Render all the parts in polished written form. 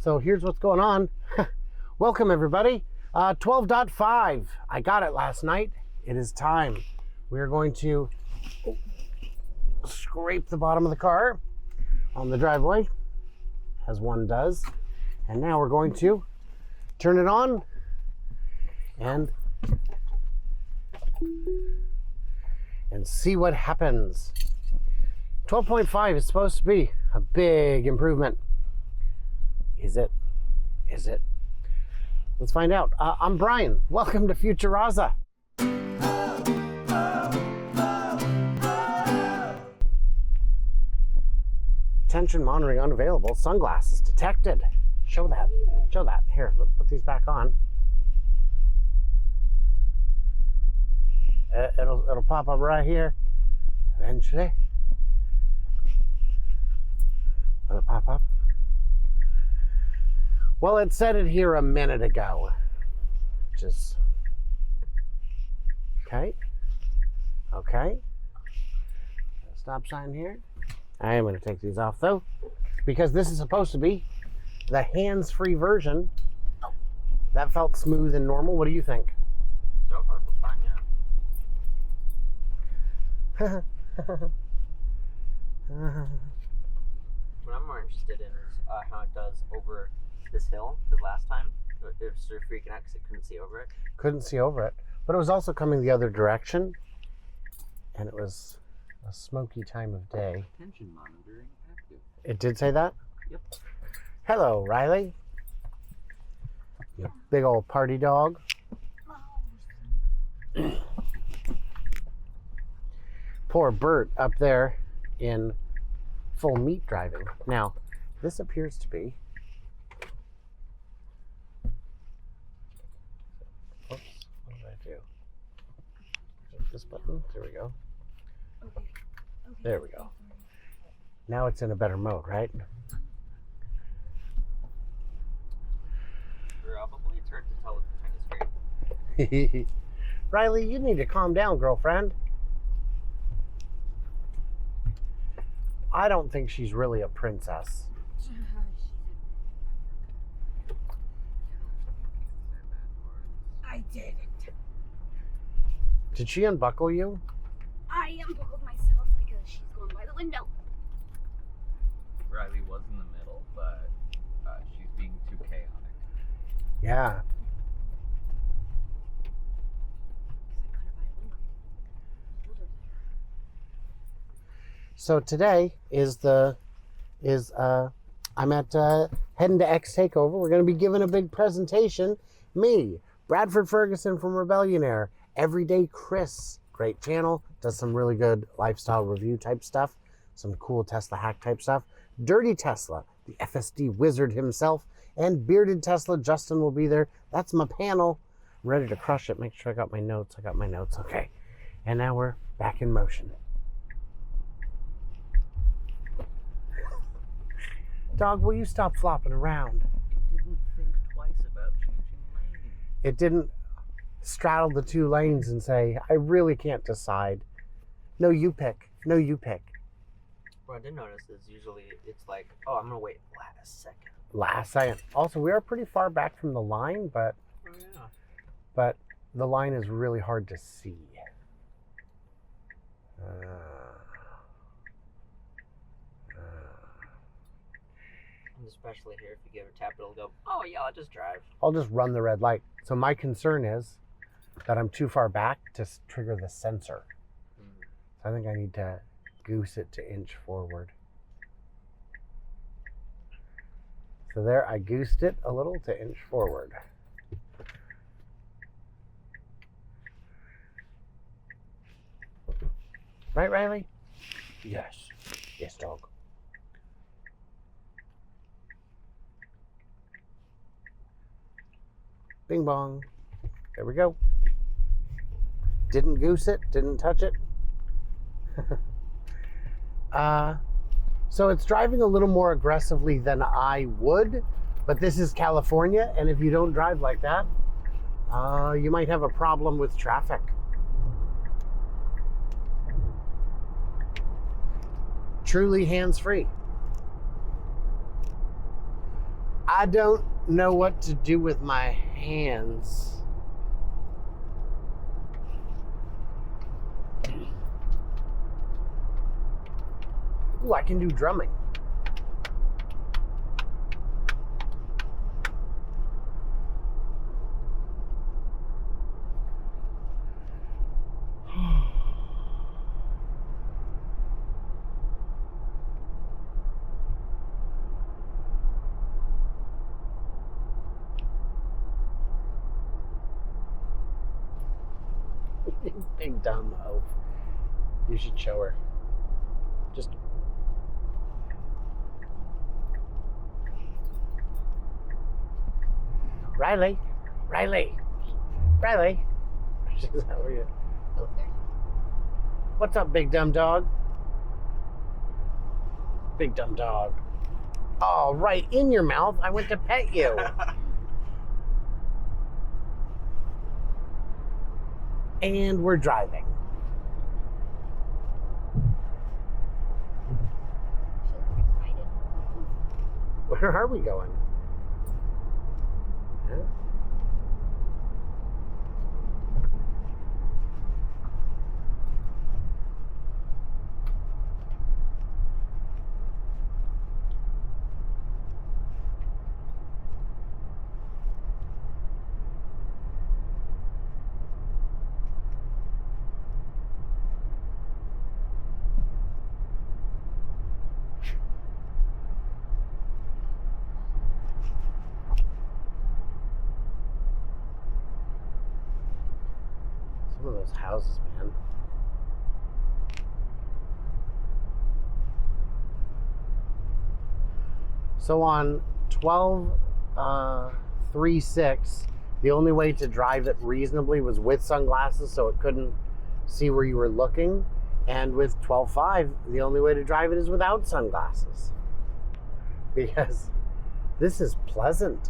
So here's what's going on. Welcome everybody. 12.5. I got it last night. It is time. We are going to scrape the bottom of the car on the driveway, as one does. And now we're going to turn it on and see what happens. 12.5 is supposed to be a big improvement. Is it? Is it? Let's find out. I'm Brian. Welcome to Futuraza. Attention monitoring unavailable. Sunglasses detected. Show that. Show that. Here, let's put these back on. It'll pop up right here. Eventually. Will it pop up? Well, it said it here a minute ago. Just okay. Okay. Stop sign here. I am going to take these off though, because this is supposed to be the hands-free version. That felt smooth and normal. What do you think? So far, we're fine, yeah. What I'm more interested in is how it does over this hill, because last time it was sort of freaking out because it couldn't see over it. Couldn't see over it, but it was also coming the other direction, and it was a smoky time of day. Attention monitoring active. It did say that? Yep. Hello, Riley. You big old party dog. Poor Bert up there in full meat driving. Now, this appears to be... Oops, what did I do? Hit this button. There we go. Okay. There we go. Now it's in a better mode, right? Probably. It's hard to tell with the Chinese screen. Riley, you need to calm down, girlfriend. I don't think she's really a princess. I didn't. Did she unbuckle you? I unbuckled myself because she's going by the window. Riley was in the middle, but she's being too chaotic. Yeah. So today I'm at heading to X Takeover. We're going to be giving a big presentation. Me, Bradford Ferguson from Rebellionaire, Everyday Chris, great channel, does some really good lifestyle review type stuff, some cool Tesla hack type stuff. Dirty Tesla, the FSD wizard himself, and Bearded Tesla, Justin will be there. That's my panel. I'm ready to crush it. Make sure I got my notes. Okay. And now we're back in motion. Dog, will you stop flopping around? It didn't think twice about changing lanes. It didn't straddle the two lanes and say, I really can't decide. No, you pick. No, you pick. What I did notice is usually it's like, oh, I'm going to wait last second. Last second. Also, we are pretty far back from the line, but Oh, yeah. but the line is really hard to see. And especially here, if you give it a tap, it'll go, oh, yeah, I'll just drive. I'll just run the red light. So my concern is that I'm too far back to trigger the sensor. So I think I need to goose it to inch forward. So there, I goosed it a little to inch forward. Right, Riley? Yes. Yes, dog. Bing bong. There we go. Didn't goose it, didn't touch it. So it's driving a little more aggressively than I would, but this is California, and if you don't drive like that, you might have a problem with traffic. Truly hands-free. I don't know what to do with my hands. Ooh, I can do drumming. Big dumb oaf. You should show her. Just Riley. She's over here. Oh, there's What's up, big dumb dog? Big dumb dog. Oh, right in your mouth. I went to pet you. And we're driving. she looks excited. Where are we going? Huh? Some of those houses, man. So on 12.3.6, the only way to drive it reasonably was with sunglasses, so it couldn't see where you were looking. And with 12.5, the only way to drive it is without sunglasses. Because this is pleasant.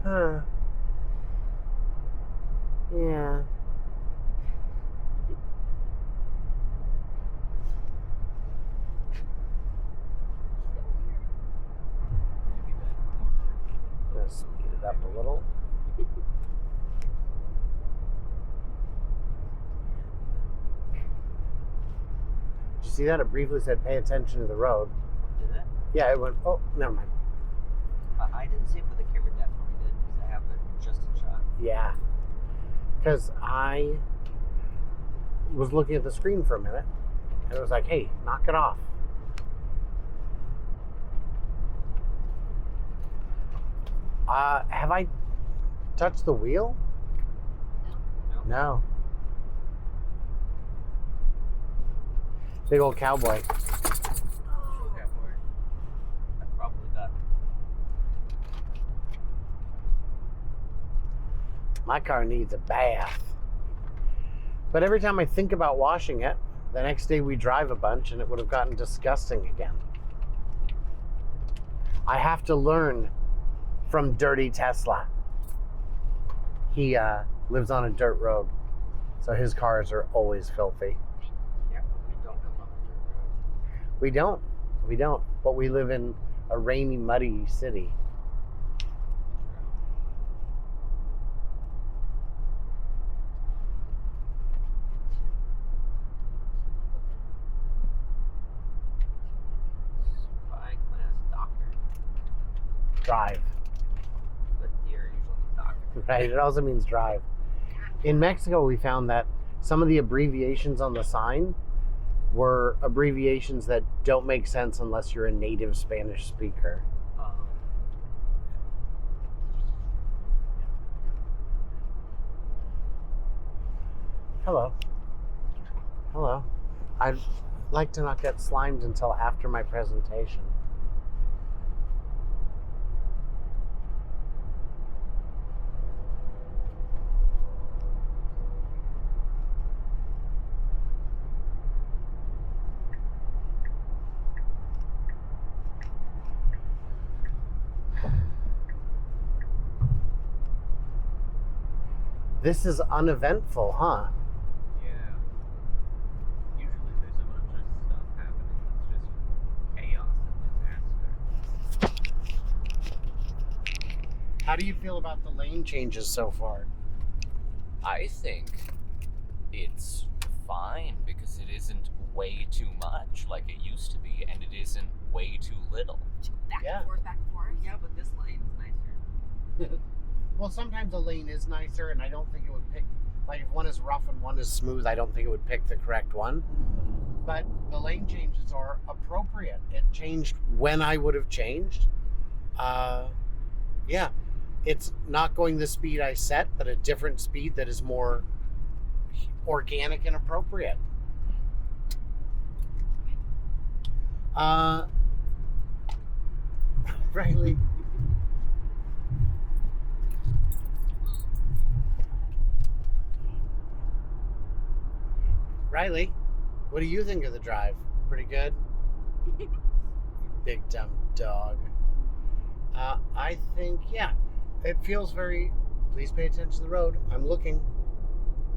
Huh. Yeah. I'm gonna speed it up a little. Did you see that? It briefly said, "Pay attention to the road." Did it? Yeah, it went. Oh, never mind. I didn't see it, but the camera definitely did because I have it just in shot. Yeah. Because I was looking at the screen for a minute, and it was like, "Hey, knock it off." Have I touched the wheel? No. No. Big old cowboy. I probably got. My car needs a bath. But every time I think about washing it, the next day we drive a bunch and it would have gotten disgusting again. I have to learn from Dirty Tesla. He lives on a dirt road, so his cars are always filthy. Yeah, we don't live on the dirt road. We don't, but we live in a rainy, muddy city. Spy class doctor. Drive, But deer usually doctor. right? It also means drive. In Mexico, we found that some of the abbreviations on the sign were abbreviations that don't make sense unless you're a native Spanish speaker. Hello. Hello. I'd like to not get slimed until after my presentation. This is uneventful, huh? Yeah. Usually there's a bunch of stuff happening. It's just chaos and disaster. How do you feel about the lane changes so far? I think it's fine because it isn't way too much like it used to be, and it isn't way too little. Back Yeah. and forth, back and forth. Yeah, but this lane's nicer. Well, sometimes a lane is nicer, and I don't think it would pick, like if one is rough and one is smooth, I don't think it would pick the correct one. But the lane changes are appropriate. It changed when I would have changed. Yeah, it's not going the speed I set, but a different speed that is more organic and appropriate. Riley. Riley, what do you think of the drive? Pretty good? You big dumb dog. I think, yeah, it feels very, please pay attention to the road. I'm looking.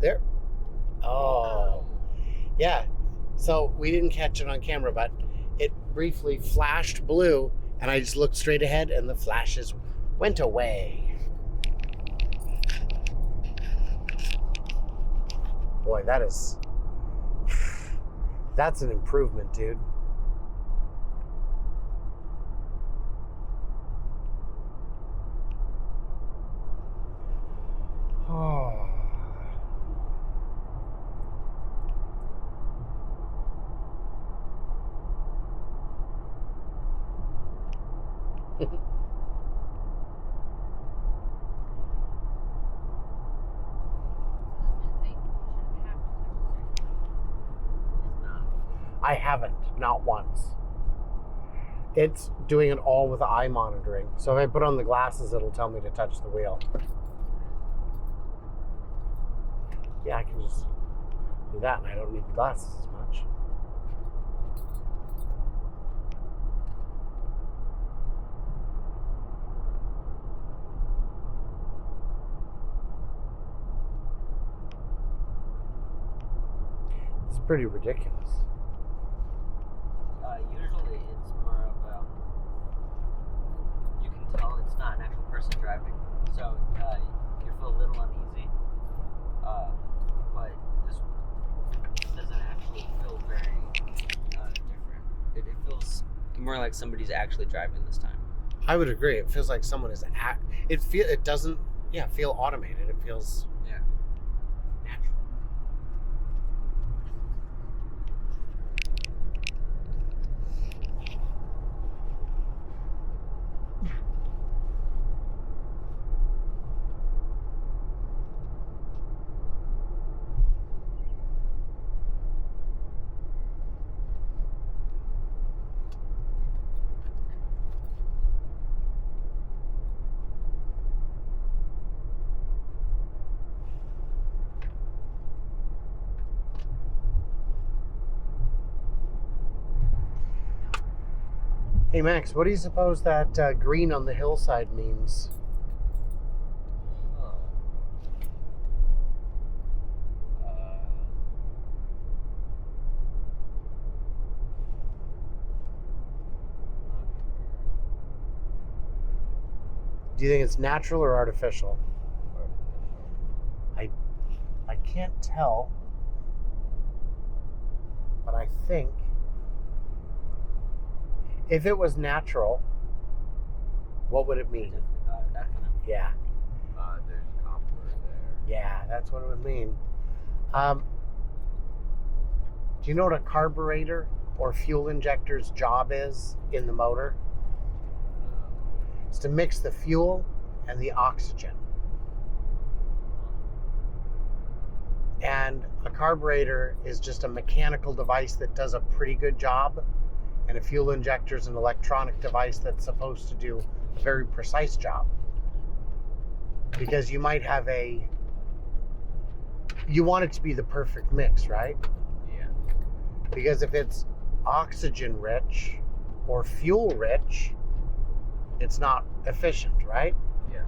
There. Oh. Yeah. So we didn't catch it on camera, but it briefly flashed blue, and I just looked straight ahead, and the flashes went away. Boy, that's an improvement, dude. Oh. I haven't, not once. It's doing it all with eye monitoring. So if I put on the glasses, it'll tell me to touch the wheel. Yeah, I can just do that, and I don't need the glasses as much. It's pretty ridiculous. Usually it's more of you can tell it's not an actual person driving, so you feel a little uneasy. But this doesn't actually feel very different. It feels more like somebody's actually driving this time. I would agree. It feels like someone is it doesn't feel automated. It feels Natural. Hey Max, what do you suppose that green on the hillside means? Do you think it's natural or artificial? I can't tell, but I think if it was natural, what would it mean? Yeah. There's copper there. Yeah, that's what it would mean. Do you know what a carburetor or fuel injector's job is in the motor? It's to mix the fuel and the oxygen. And a carburetor is just a mechanical device that does a pretty good job, and a fuel injector is an electronic device that's supposed to do a very precise job. Because you might have you want it to be the perfect mix, right? Yeah. Because if it's oxygen rich or fuel rich, it's not efficient, right? Yeah.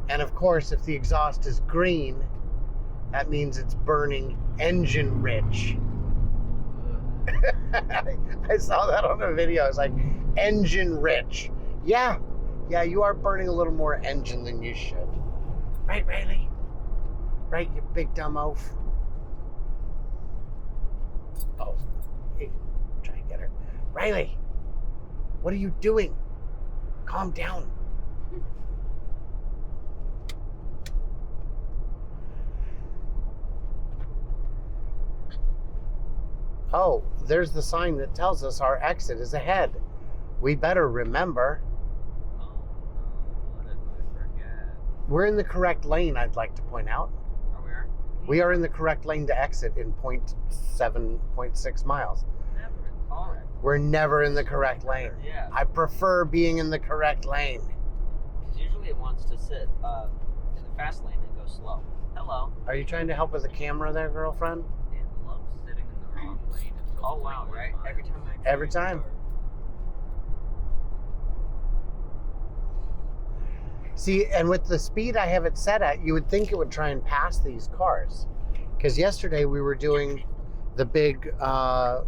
And of course, if the exhaust is green, that means it's burning engine rich. I saw that on a video. It's like engine rich. Yeah, Yeah, you are burning a little more engine than you should. Right, Riley? Right, you big dumb oaf. Oh, hey, try and get her. Riley, what are you doing? Calm down. Oh, there's the sign that tells us our exit is ahead. We better remember. Oh no, what did I forget? We're in the correct lane, I'd like to point out. Oh, we are? We are in the correct lane to exit in 0.6 miles. Never in the Oh. correct. We're never in the correct lane. Yeah. I prefer being in the correct lane. Because usually it wants to sit in the fast lane and go slow. Hello. Are you trying to help with the camera there, girlfriend? It loves sitting in the wrong lane until Oh, wow, 0.1 right? Every miles. time I Every time. See, and with the speed I have it set at, you would think it would try and pass these cars. Because yesterday we were doing the big, the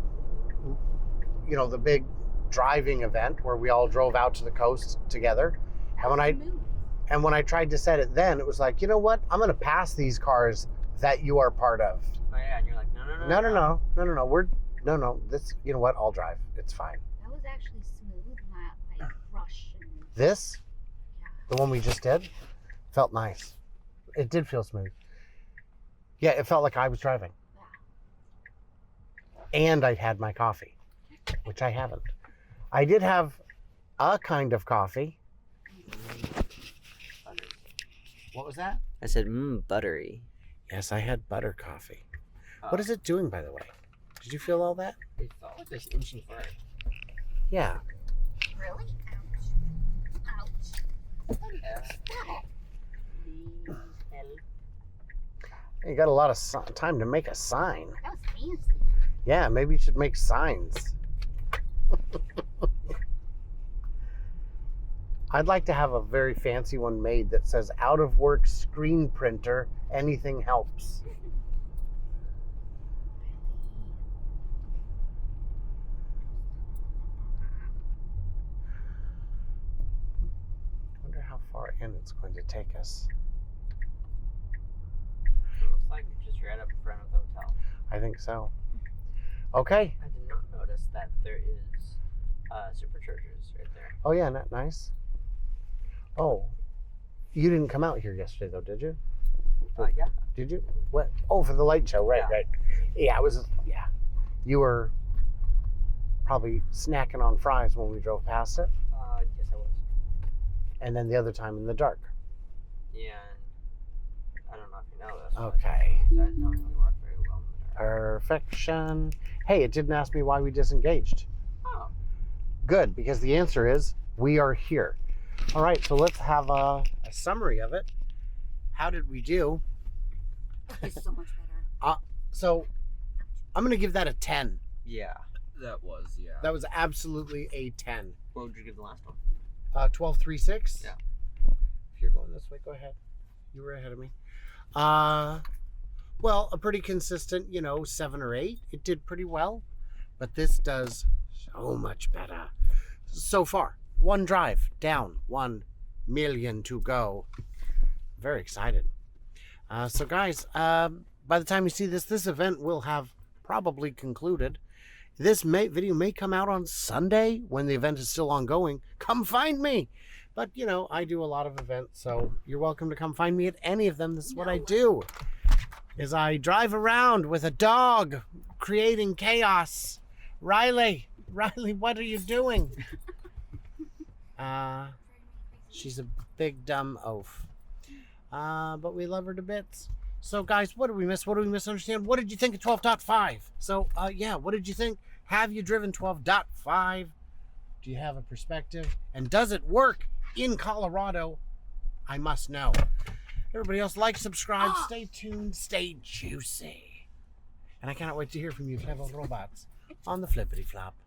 big driving event where we all drove out to the coast together. And when I tried to set it then, it was like, you know what? I'm going to pass these cars that you are part of. Oh, yeah, and you're like, no. This, you know what? I'll drive. It's fine. That was actually smooth, not like rush. And, This, yeah. the one we just did, felt nice. It did feel smooth. Yeah, it felt like I was driving. And I had my coffee, which I haven't. I did have a kind of coffee. What was that? I said, buttery. Yes, I had butter coffee. What is it doing, by the way? Did you feel all that? It felt like this inching forward. Yeah. Really? Ouch. Ouch. You got a lot of time to make a sign. That was fancy. Yeah, maybe you should make signs. I'd like to have a very fancy one made that says out of work screen printer, anything helps. I wonder how far in it's going to take us. It looks like we're just right up in front of the hotel. I think so. Okay. I did not notice that there is superchargers right there. Oh yeah, not nice. Oh, you didn't come out here yesterday though, did you? Yeah. Did you? What? Oh, for the light show, right? Yeah. Right. Yeah, it was. Yeah, you were probably snacking on fries when we drove past it, Yes, I was. and then the other time in the dark. Yeah, and I don't know if you know this. but Okay. that don't really work very well in the dark. Perfection. Hey, it didn't ask me why we disengaged. Oh. Good, because the answer is we are here. All right, so let's have a summary of it. How did we do? It's so much better. So I'm going to give that a 10. Yeah. That was, yeah. That was absolutely a 10. What would you give the last one? 12.36? Yeah. If you're going this way, go ahead. You were ahead of me. Well, a pretty consistent, 7 or 8. It did pretty well. But this does so much better. So far, 1 drive down, 1 million to go. Very excited. So guys, by the time you see this event will have probably concluded. This video may come out on Sunday when the event is still ongoing. Come find me. But, I do a lot of events, so you're welcome to come find me at any of them. This is what I do, is I drive around with a dog creating chaos. Riley, what are you doing? She's a big dumb oaf. But we love her to bits. So guys, what did we miss? What did we misunderstand? What did you think of 12.5? So yeah, what did you think? Have you driven 12.5? Do you have a perspective? And does it work in Colorado? I must know. Everybody else, like, subscribe, stay tuned, stay juicy. And I cannot wait to hear from you, clever robots, on the flippity flop.